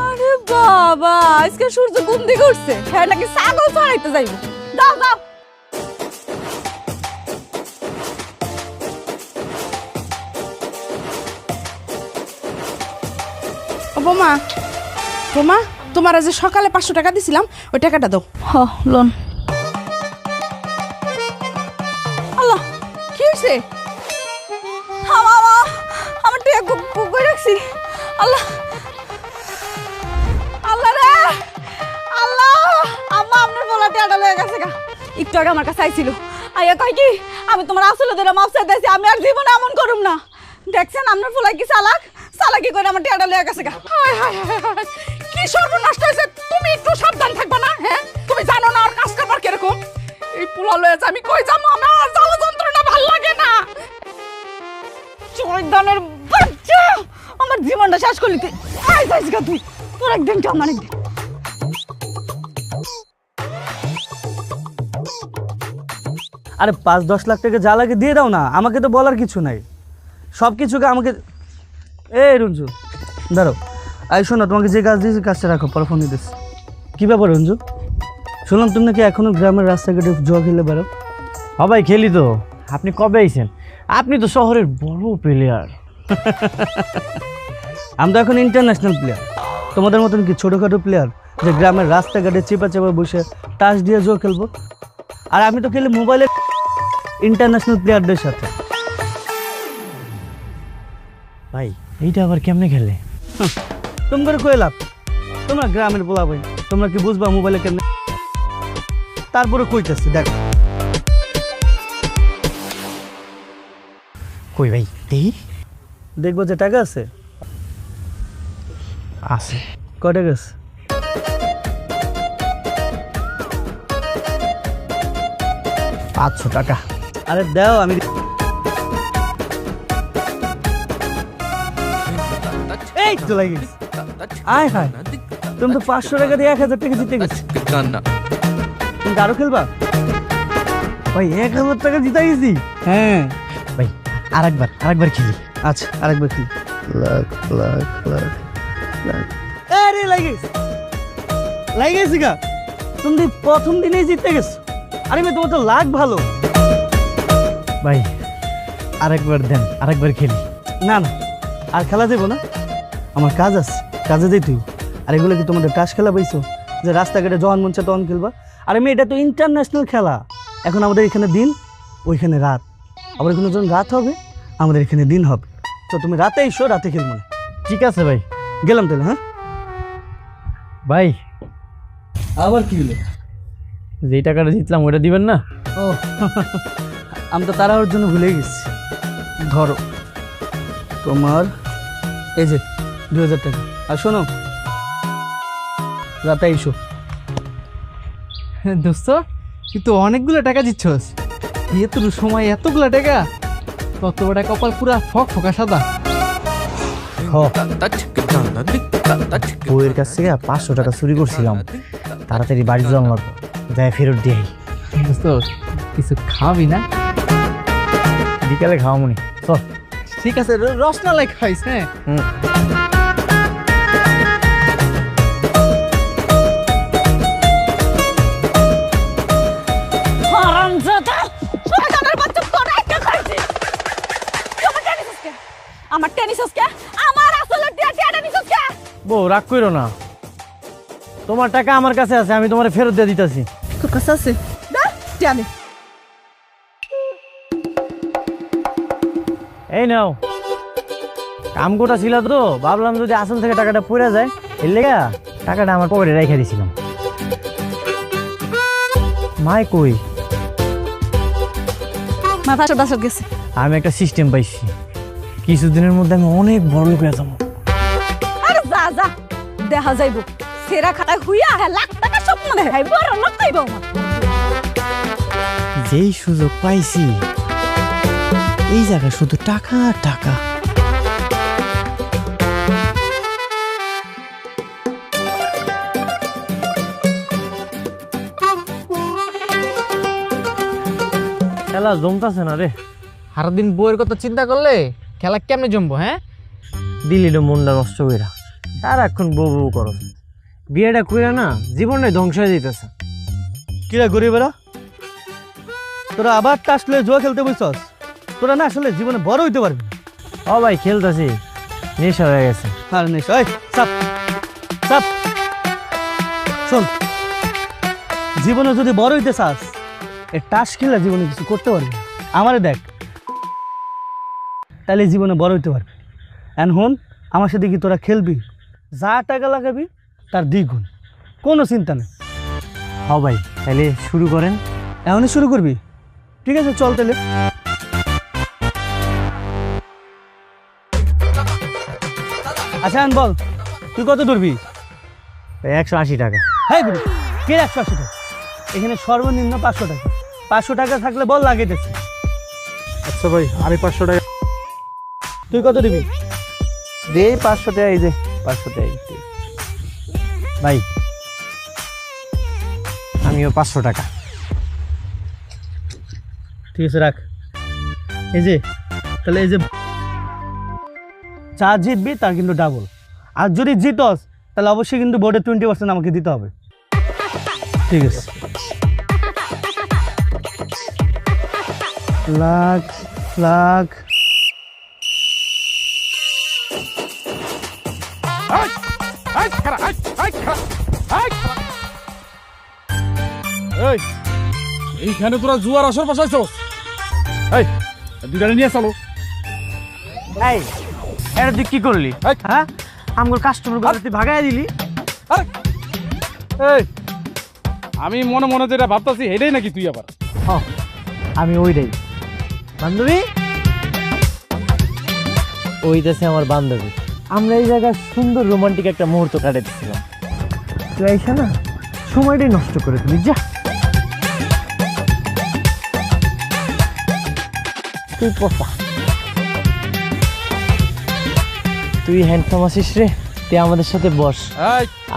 আরে বাবা, আজকে সূর্য কোন দিকে উঠছে? হ্যাঁ নাকি ছাগল চড়াইতে যাইব? যাও যাও। ও বৌমা, বৌমা তোমার যে সকালে 500 টাকা দিছিলাম, ওই টাকাটা দাও। হ লোন। আল্লাহ, কি হয়েছে? আমার টিয়া কই রাখছি? আল্লাহ আল্লাহ রে আল্লাহ, আম্মা আপনার বলা টিয়াটা লয়ে গেছে গা। একটু আগে আমার কাছে আইছিল, আইয়া কয় কি আমি তোমার আসলে ধরে মাপ চাইতেছি, আমি আর জীবনে এমন করুম না। দেখছেন আপনার ফুলাই কি চালাক, চালাকি করে আমার টিয়াটা লয়ে গেছে গা। হায় হায় হায় হায়, কি সর্বনাশ হয়েছে। তুমি একটু সাবধান থাকবা না? হ্যাঁ, তুমি জানো না আর কাজ করবার কিরকম। এই পোলা লয়ে আমি কই যাবো? আমার জ্বালা যন্ত্রণা ভাল লাগে না। চৈদানের বাচ্চা, আমার জীবনটা শেষ করলি তুই। আই যাইস গা তুই, তোর একদিন কি আমার একদিন। আরে 5-10 লাখ টাকা যা লাগে দিয়ে দাও না, আমাকে তো বলার কিছু নাই। সব কিছুকে আমাকে এই রঞ্জু দাঁড়াও, আই শোনো, তোমাকে যে কাজ দিয়েছি কাজটা রাখো, পরে ফোন দিতেছি। কী ব্যাপার রঞ্জু, শুনলাম তুমি নাকি এখনো গ্রামের রাস্তাঘাটে জুয়া খেলে বেরো? সবাই খেলি তো। আপনি কবে আইছেন? আপনি তো শহরের বড় প্লেয়ার। আমি তো এখন ইন্টারন্যাশনাল প্লেয়ার, তোমাদের মতন কি ছোটোখাটো প্লেয়ার যে গ্রামের রাস্তাঘাটে চেপা চেপা বসে তাস দিয়ে জুয়া খেলবো? আর আমি তো খেলি মোবাইলে ইন্টারন্যাশনাল প্লেয়ারদের সাথে। ভাই এইটা আবার কেমনে খেলে? তুমি করে কয়ে লাভ, তোমরা গ্রামের বলা ভাই, তোমরা কি বুঝবা মোবাইলে কেমনে? তারপরে কইতেছি দেখো। কই ভাই দেখি। দেখবো যে টাকা আছে। আছে। কয় টাকা আছে? 500 টাকা। আরে দাও, আমি এই তো লাগে। আয় হায়, তুমি তো 500 টাকা দিয়ে 1000 টাকা জিতে গেছো। তুমি আরো খেলবা? ভাই 1000 টাকা জিতে গেছি। হ্যাঁ ভাই আরেকবার খেলি। আচ্ছা আরেকবার কি লাখ লাখ লাখ লাখ। আরে লাগেছি গা, তুমি প্রথম দিনেই জিতে গেছো। আরে মেয়ে তোমার তো লাগ ভালো। ভাই আরেকবার দেন, আরেকবার খেলি। না না আর খেলা দেবো না, আমার কাজ আছে, কাজে যাই তুই। আর এগুলো কি তোমাদের টাস খেলা পাইছো যে রাস্তাঘাটে যখন মন চায় তখন খেলবা? আরে মেয়ে এটা তো ইন্টারন্যাশনাল খেলা। এখন আমাদের এখানে দিন, ওইখানে রাত। আবার এখানে যখন রাত হবে আমাদের এখানে দিন হবে। তো তুমি রাতে এসো, রাতে খেলবো না। ঠিক আছে ভাই, গেলাম তাহলে। হ্যাঁ ভাই আবার কি হলো? যেই টাকাটা জিতলাম ওটা দিবেন না? ও আমি তো তাড়াহুড়োর জন্য ভুলে গেছি। ধরো তোমার এই যে 2000 টাকা। আর শোনো, রাতে এসো। দোস্ত তুই তো অনেকগুলো টাকা দিচ্ছস, এত সময় এতগুলো টাকা, কত বড় কপাল, পুরা ফক ফকা সাদা। বউয়ের কাছ থেকে 500 টাকা চুরি করছিলাম, তাড়াতাড়ি বাড়ি যাওয়া লাগবে, যাই ফেরত দিয়ে। দোস্ত কিছু খাবি না? বিকালে খাওয়া মনি, চল। ঠিক আছে, রসমালাই খাইস। হ্যাঁ হারামজাদা, শয়তানের বাচ্চা, তোর একটা খাইছি। আমার টেনিসকে আমার আসলে টেনিসকে বউ রাগ করো না, তোমার টাকা আমার কাছে আছে, আমি তোমার ফেরত দিয়ে দিতেছি। তোর কাছে আছে? দা টেনি। এই নাও, কাম কোটা ছিল তো, ভাবলাম যদি আসল থেকে টাকাটা পড়ে যায়, এর লেগা টাকাটা আমার পকেটে রেখে দিয়েছিলাম। মাই কই? মা বাসা গেছে। আমি একটা সিস্টেম পাইছি, কিছুদিনের মধ্যে আমি অনেক বড় লোক হয়ে যাবো। আরে যা যা, দেখা যাইব। সেরা খাটায় হুইয়া লাখ টাকা স্বপ্ন দেখাই, বড় লোক কইব। যেই সুযোগ পাইছি, এই জায়গায় শুধু টাকা টাকা। খেলা জমতাছে না রে। সারাদিন বইয়ের কথা চিন্তা করলে খেলা কেমনে জমবো? হ্যাঁ দিলি মনটা নষ্ট কইরা, সারাক্ষণ বউ বউ করো। বিয়েটা কইরা না জীবনটাই ধ্বংস হয়ে যেতেছে। কিরা গরিবেরা, তোরা আবার টাসলে জুয়া খেলতে বসছস? তোরা না আসলে জীবনে বড় হইতে পারবি না। ও ভাই খেলতেছি, নেশা হয়ে গেছে। আর নেশা, এই চাপ চাপ। শোন, জীবনে যদি বড় হইতে চাস, এই টাস খেলে জীবনে কিছু করতে পারবি। আমারে দেখ, তাহলে জীবনে বড় হইতে পারবি। এন্ড হন, আমার সাথে কি তোরা খেলবি, যা টাকা লাগাবি তার দ্বিগুণ, কোনো চিন্তা নেই। হ ভাই, তাহলে শুরু করেন। এখনই শুরু করবি? ঠিক আছে, চল তাহলে। আচ্ছা বল, তুই কত ধরবি? 180 টাকা। হ্যাঁ গুরু, কে 180 টাকা? এখানে সর্বনিম্ন 500 টাকা। 500 টাকা থাকলে বল লাগাইতেছে। আচ্ছা ভাই, আরে 500 টাকা। তুই কত দিবি? দে 500 টাকা, এই যে 500 টাকা ভাই। আমিও 500 টাকা। ঠিক আছে, রাখ। এই যে তাহলে এই যে যা জিতবি তার কিন্তু ডাবল। আর যদি জিতস তাহলে অবশ্যই কিন্তু বোর্ডে 20% আমাকে দিতে হবে। ঠিক আছে। লাখ লাখ। এইখানে তোরা জুয়ার আসর বসাইছস? এই দুইটা নিয়ে চলো। এই এটা তুই কি করলি? হ্যাঁ, আমার কাস্টমার গুলো তুই ভাগায় দিলি। এই আমি মনে মনে যেটা ভাবতাছি এটাই নাকি তুই আবার? হ্যাঁ, আমি ওইটাই। বান্ধবী, ওইটাছে আমার বান্ধবী। আমরা এই জায়গায় সুন্দর রোমান্টিক একটা মুহূর্ত কাটাচ্ছিলাম, তুই আইসা না সময়টাই নষ্ট করে দিলি। যা তুই পপা, তুই হ্যান্ডসাম আছিস রে, তুই আমাদের সাথে বস,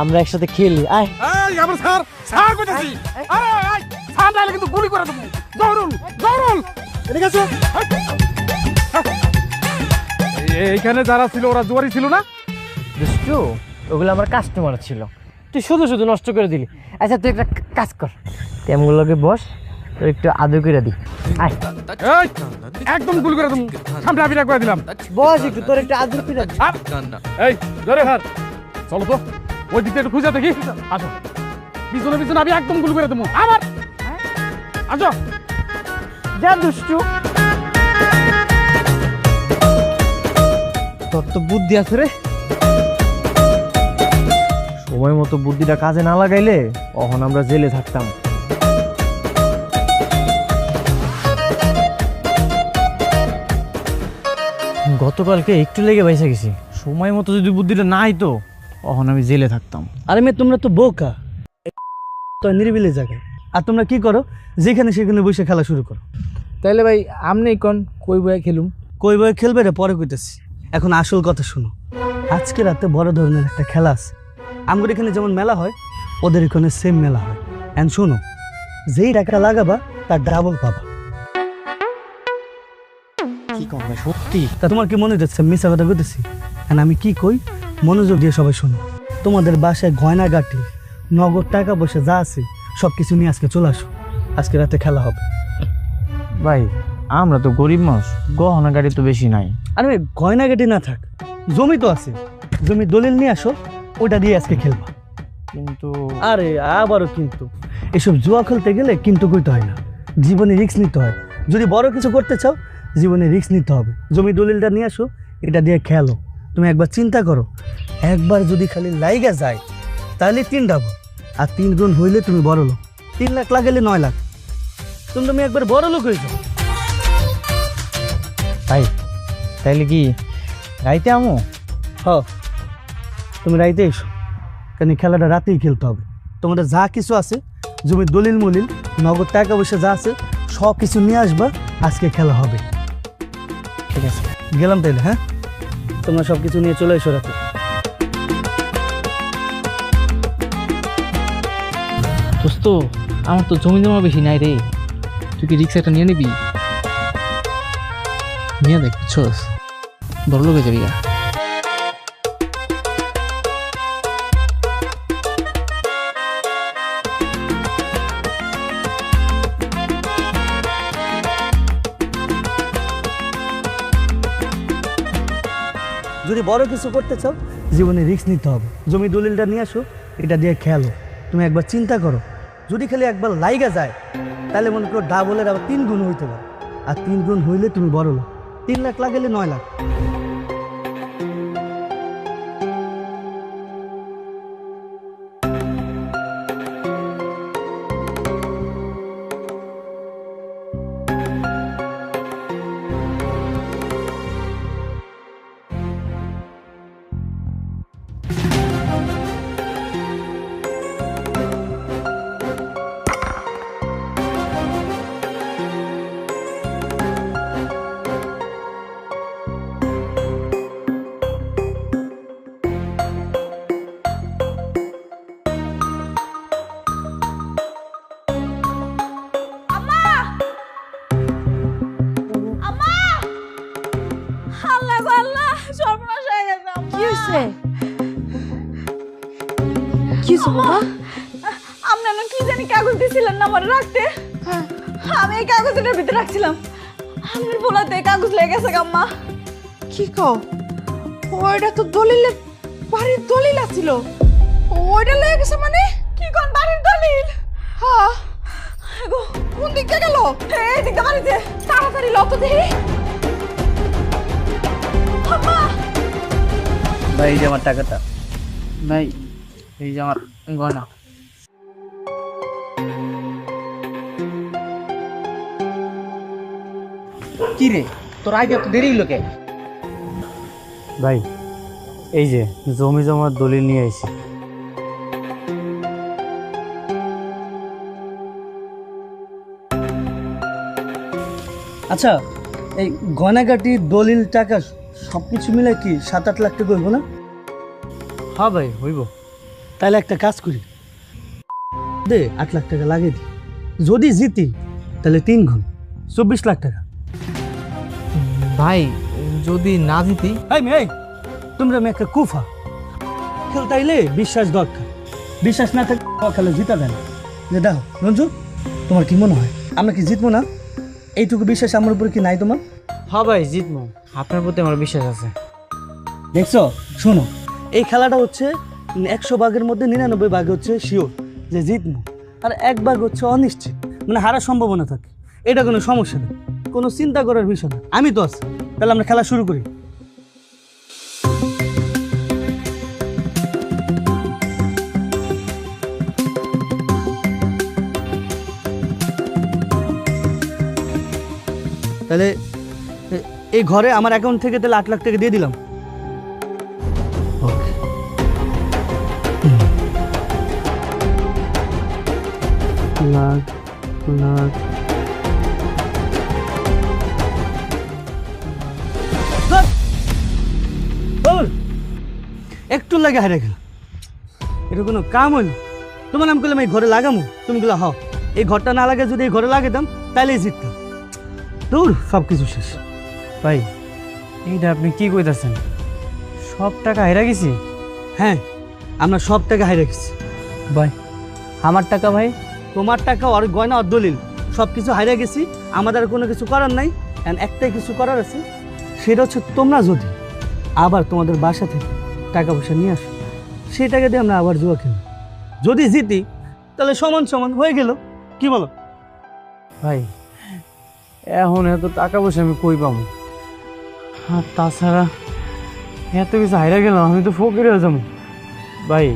আমরা একসাথে খেলি। আয় এই আমার স্যার, স্যার কইতাছি। আরে এই স্যার নাইলে কিন্তু গুলি করে দেবো। জহরুল জহরুল এদিকে আসো। এইখানে যারা ছিল ওরা জুয়ারি ছিল না? দুষ্টু, ওগুলো আমার কাস্টমার ছিল, তুই শুধু শুধু নষ্ট করে দিলি। আচ্ছা তুই একটা কাজ কর, তেমগুলোকে বস, তোর একটু আদর করে দি। আয় এই, একদম গুল করে তুমি সামনে আমি করে দিলাম। বস একটু, তোর একটু আদর করে দি। এই জোরে হার, চলো তো ওই দিকটা একটু খুঁজে দেখি। আসো পিছনে পিছনে আমি একদম গুল করে দেবো আমার। আসো যা দুষ্টু, তোর তো বুদ্ধি আছে রে। সময় মতো বুদ্ধিটা কাজে না লাগাইলে তখন আমরা জেলে থাকতাম। গতকালকে একটু লেগে বাইসা গেছি, সময় মতো যদি বুদ্ধিটা না আইতো তখন আমি জেলে থাকতাম। আরে মেয়ে তোমরা তো বোকা, তো নিরিবিলি জায়গায়। আর তোমরা কি করো, যেখানে সেখানে বসে খেলা শুরু করো। তাইলে ভাই আমনে কোন কই বয়ে খেলুম? কই বয়ে খেলবে রে পরে কইতেছি, এখন আসল কথা শুনো। আজকে রাতে বড় ধরনের একটা খেলা আছে। আমাদের এখানে যেমন মেলা হয়, ওদের এখানে সেম মেলা হয়। এন্ড শোনো, যেই টাকা লাগাবা তার ডাবল পাবা। কি কম ভাই, সত্যি? তা তোমার কি মনে হচ্ছে মিশা কথা কইতেছি? এন্ড আমি কি কই মনোযোগ দিয়ে সবাই শোনো। তোমাদের বাসায় গয়না গাটি, নগদ টাকা পয়সা যা আছে সব কিছু নিয়ে আজকে চলে আসো। আজকে রাতে খেলা হবে। ভাই আমরা তো গরিব মানুষ, গহনা গাড়ি তো বেশি নাই। আরে গয়না গাটি না থাক, জমি তো আছে, জমি দলিল নিয়ে আসো, ওটা দিয়ে আজকে খেলবা। কিন্তু আরে আবারও কিন্তু, এসব জুয়া খেলতে গেলে কিন্তু কইতে হয় না, জীবনে রিস্ক নিতে হয়। যদি বড় কিছু করতে চাও জীবনে রিস্ক নিতে হবে। জমি দলিলটা নিয়ে আসো, এটা দিয়ে খেলো। তুমি একবার চিন্তা করো, একবার যদি খালি লাইগা যায় তাহলে 3 ডাবল, আর 3 গুণ হইলে তুমি বড় লোক। 3 লাখ লাগাইলে 9 লাখ, তুমি একবার বড় লোক হয়ে যাও। ভাই তাইলে কি রাইতে আমো? হ, তুমি রাইতে এসো, কেন খেলাটা রাতেই খেলতে হবে। তোমাদের যা কিছু আছে, জমির দলিল মলিল, নগদ টাকা পয়সা যা আছে সব কিছু নিয়ে আসবা, আজকে খেলা হবে। ঠিক আছে, গেলাম তাইলে। হ্যাঁ, তোমরা সব কিছু নিয়ে চলে এসো রাতে। দোস্ত আমার তো জমি জমা বেশি নাই রে, তুই কি রিক্সাটা নিয়ে নিবি? নিয়ে দেখ, বুঝছস, বড় লোক হয়ে যাবি গা। যদি বড় কিছু করতে চাও জীবনে রিস্ক নিতে হবে। জমি দলিলটা নিয়ে আসো, এটা দিয়ে খেলো। তুমি একবার চিন্তা করো, যদি খালি একবার লাইগা যায় তাহলে মনে করো ডাবলের আবার 3 গুণ হইতে পারে, আর 3 গুণ হইলে তুমি বড় লোক। 3 লাখ লাগাইলে 9 লাখ। আপনারা কি জানি কাগজ দিয়েছিলেন না আমার রাখতে, আমি এই কাগজের ভিতরে রাখছিলাম, আপনার বলাতে কাগজ লেগে গেছে আম্মা। কি কও? ওইটা তো দলিলে, বাড়ির দলিল আছিল, ওইটা লেগে গেছে মানে? কি কোন বাড়ির দলিল? হ্যাঁ, কোন দিকে গেল? এই দিকে বাড়িতে, তাড়াতাড়ি লও তো দেখি। আম্মা, ভাই এই যে আমার টাকাটা, ভাই এই যে আমার গয়না। কি রে, তোর আইডিয়া তো দেরি হলো কে? ভাই এই যে জমি জমার দলিল নিয়ে আইছি। আচ্ছা, এই গয়নাগাটি দলিল টাকা সব কিছু মিলে কি 7-8 লাখ টাকা হইব না? হ্যাঁ ভাই হইব। তাহলে একটা কাজ করি, দে 8 লাখ টাকা লাগিয়ে দিই। যদি জিতি তাহলে 3 গুণ 24 লাখ টাকা। ভাই যদি না জিতি? এই মেয়ে, তোমরা আমি একটা কুফা খেলতাইলে বিশ্বাস দরকার, বিশ্বাস না থাকলে খেলে জিতা দেয় না। যে দেখো রঞ্জু, তোমার কি মনে হয় আমরা কি জিতবো না? এইটুকু বিশ্বাস আমার উপরে কি নাই তোমার? হ্যাঁ ভাই, জিতবো, আপনার প্রতি আমার বিশ্বাস আছে। দেখছো, শোনো, এই খেলাটা হচ্ছে 100 ভাগের মধ্যে 99 ভাগ হচ্ছে শিওর যে জিতবো, আর 1 ভাগ হচ্ছে অনিশ্চিত, মানে হারার সম্ভাবনা থাকে। এটা কোনো সমস্যা নেই, কোনো চিন্তা করার বিষয় না, আমি তো আছি। তাহলে আমরা খেলা শুরু করি। তাহলে এই ঘরে আমার অ্যাকাউন্ট থেকে তাহলে 8 লাখ টাকা দিয়ে দিলাম। লাখ লাখ একটু লাগে হারে গেল, এটা কোনো কাম হইল? তোমার নাম করলাম এই ঘরে লাগামো, তুমি গুলো হ এই ঘরটা না লাগে, যদি এই ঘরে লাগাতাম তাহলেই জিততাম। দূর, সব কিছু শেষ। ভাই এইটা আপনি কি কইতাছেন? সব টাকা হেরা গেছি? হ্যাঁ, আমরা সব টাকা হারিয়ে গেছি। ভাই আমার টাকা? ভাই তোমার টাকা, আর গয়না, আর দলিল সব কিছু হারিয়ে গেছি। আমাদের আর কোনো কিছু করার নাই। একটাই কিছু করার আছে, সেটা হচ্ছে তোমরা যদি আবার তোমাদের বাসা থেকে টাকা পয়সা নিয়ে আসো, সেই টাকা দিয়ে আমরা আবার জুয়া খেলি। যদি জিতি তাহলে সমান সমান হয়ে গেল, কি বলো? ভাই এখন এত টাকা পয়সা আমি কই পাবো? আর তাছাড়া এত কিছু হাইরা গেলাম, আমি তো ফকির হয়ে যাবো। ভাই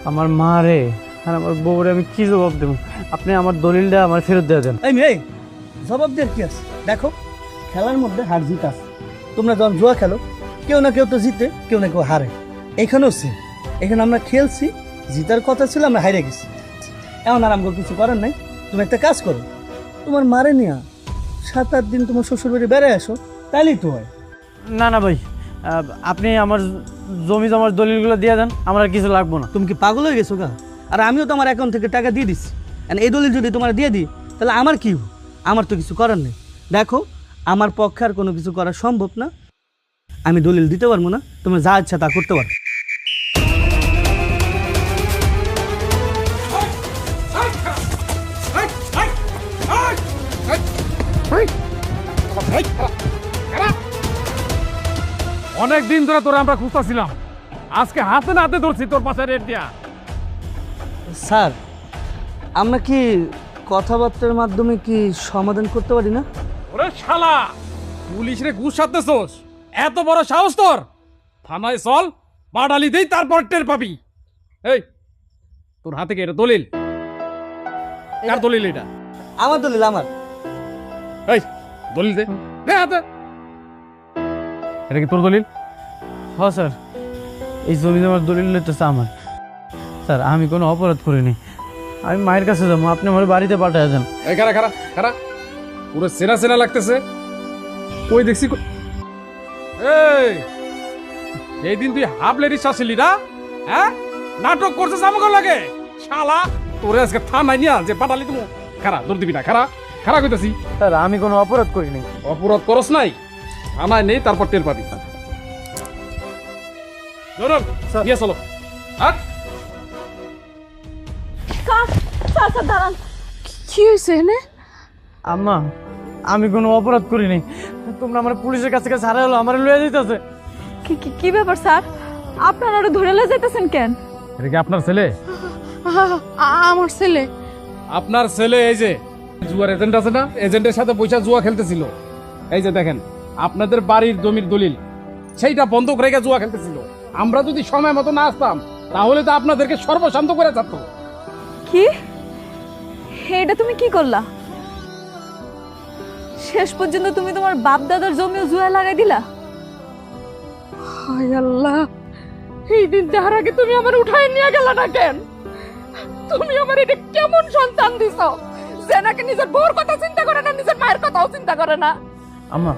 আমার মা রে আর আমার বউরে আমি কি জবাব দেবো? আপনি আমার দলিলটা আমার ফেরত দিয়ে দেন। এই মেয়ে, জবাব দেওয়ার কি আছে? দেখো, খেলার মধ্যে হার জিত আছে। তোমরা যখন জুয়া খেলো, কেউ না কেউ তো জিতে, কেউ না কেউ হারে। এখানেও সেম, এখানে আমরা খেলছি, জিতার কথা ছিল, আমরা হারে গেছি। এমন আর আমাকে কিছু করার নাই। তুমি একটা কাজ করো, তোমার মারে নিয়ে 7-8 দিন তোমার শ্বশুর বাড়ি বেড়ায় আসো, তাইলেই তো হয়। না না ভাই, আপনি আমার জমি জমার দলিলগুলো দিয়ে দেন, আমার আর কিছু লাগবো না। তুমি কি পাগল হয়ে গেছো গা? আর আমিও তো আমার অ্যাকাউন্ট থেকে টাকা দিয়ে দিচ্ছি। এই দলিল যদি তোমার দিয়ে দিই, তাহলে আমার কি হবে? আমার তো কিছু করার নেই। দেখো, আমার পক্ষে আর কোনো কিছু করা সম্ভব না। আমি দলিল দিতে পারবো না, তুমি যা ইচ্ছা তা করতে পারো। অনেক দিন ধরে তোরা আমরা খুঁজতেছিলাম, আজকে হাতে না হাতে ধরছি তোর পাশে রেট দিয়া। স্যার, আমরা কি কথাবার্তার মাধ্যমে কি সমাধান করতে পারি না? ওরে শালা, পুলিশ রে ঘুষ সাথেছোস? এত বড় সাহস তোর? থানায় চল, বাড়ালি দেই, তারপর টের পাবি। এই তোর হাতে কি এটা দলিল? কার দলিল এটা? আমার দলিল, আমার। এই দলিল দে, দে হাতে। এটা কি তোর দলিল? হ্যাঁ স্যার, এই জমি জমার দলিল লইতেছে আমার। স্যার আমি কোনো অপরাধ করিনি, আমি মায়ের কাছে যাবো, আপনি আমার বাড়িতে পাঠিয়ে দেন। এই খারা খারা খারা, পুরো সেরা সেরা লাগতেছে। ওই দেখছি এই দিন তুই হাফ লেডিস আসলি না? হ্যাঁ, নাটক করছিস আমাকে লাগে। শালা তোরে আজকে থানায় নিয়ে যে পাঠালি তুমি। খারা, দৌড় দিবি না, খারা খারা কইতাছি। স্যার আমি কোনো অপরাধ করিনি। অপরাধ করস নাই? থানায় নেই, তারপর টের পাবি। নিয়ে চলো। হ্যাঁ, স্যার দাঁড়ান, কি হয়েছে এনে? আম্মা, আমি কোনো অপরাধ করিনি, তোমরা আমার পুলিশের কাছে হারা হলো, আমার লয়ে যাইতেছে। কি ব্যাপার স্যার, আপনারা ওরা ধরে লয়ে যাইতেছেন কেন? এটা কি আপনার ছেলে? আমার ছেলে। আপনার ছেলে এই যে জুয়ার এজেন্ট আছে না, এজেন্টের সাথে পয়সা জুয়া খেলতেছিল। এই যে দেখেন, আপনাদের বাড়ির জমির দলিল, সেইটা বন্ধক রেখে জুয়া খেলতেছিল। আমরা যদি সময় মতো না আসতাম, তাহলে তো আপনাদেরকে সর্বশান্ত করে যেত। কি? এটা তুমি কি করলা? শেষ পর্যন্ত তুমি তোমার বাপ দাদার জমিও জুয়া লাগাই দিলা? হায় আল্লাহ, এই দিন দেখার আগে তুমি আমার উঠায় নিয়ে গেলা না কেন? তুমি আমার এটা কেমন সন্তান দিছো যে নাকি নিজের বউর কথা চিন্তা করে না, নিজের মায়ের কথাও চিন্তা করে না? আম্মা,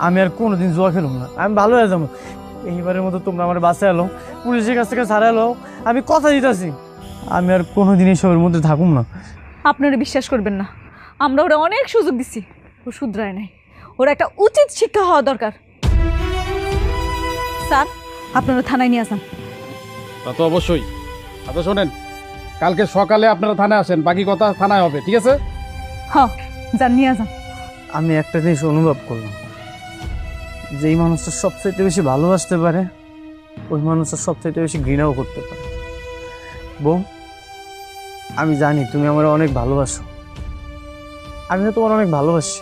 আমি আর কোনোদিন জুয়া খেলুম না, আমি ভালো হয়ে যাবো। এইবারের মতো তোমরা আমার বাসায় এলো, পুলিশের কাছ থেকে ছাড়া এলো, আমি কথা দিতেছি আমি আর কোনোদিন এসবের মধ্যে থাকুম না। আপনারা বিশ্বাস করবেন না, আমরা ওরা অনেক সুযোগ দিছি, ও শুধরায় নাই। ওর একটা উচিত শিক্ষা হওয়া দরকার। স্যার, আপনারা থানায় নিয়ে আসেন। তা তো অবশ্যই। আচ্ছা শোনেন, কালকে সকালে আপনারা থানায় আসেন, বাকি কথা থানায় হবে, ঠিক আছে? হ্যাঁ, যান নিয়ে আসেন। আমি একটা জিনিস অনুভব করলাম, যেই মানুষটা সবচাইতে বেশি ভালোবাসতে পারে ওই মানুষটা সবচাইতে বেশি ঘৃণাও করতে পারে। বউ, আমি জানি তুমি আমার অনেক ভালোবাসো, আমিও তোমার অনেক ভালোবাসি।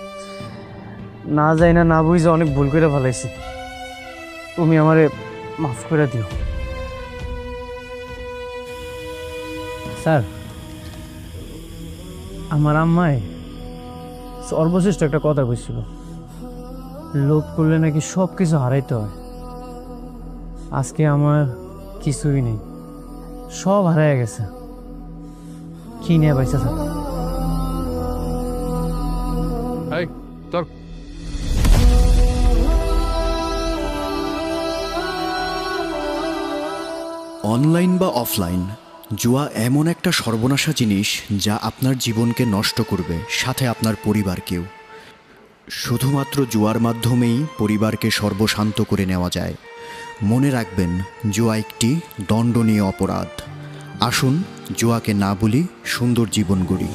না যাই না না বুঝে অনেক ভুল করে ফেলাইছি, তুমি আমারে মাফ করে দিও। স্যার, আমার আম্মায় সর্বশ্রেষ্ঠ একটা কথা বলছিল, লোভ করলে নাকি সব কিছু হারাইতে হয়। আজকে আমার কিছুই নেই, সব হারাই গেছে, কি নিয়ে বাইসা থাকা। অনলাইন বা অফলাইন, জুয়া এমন একটা সর্বনাশা জিনিস যা আপনার জীবনকে নষ্ট করবে, সাথে আপনার পরিবারকেও। শুধুমাত্র জুয়ার মাধ্যমেই পরিবারকে সর্বশান্ত করে নেওয়া যায়। মনে রাখবেন, জুয়া একটি দণ্ডনীয় অপরাধ। আসুন জুয়াকে না বলি, সুন্দর জীবন গড়ি।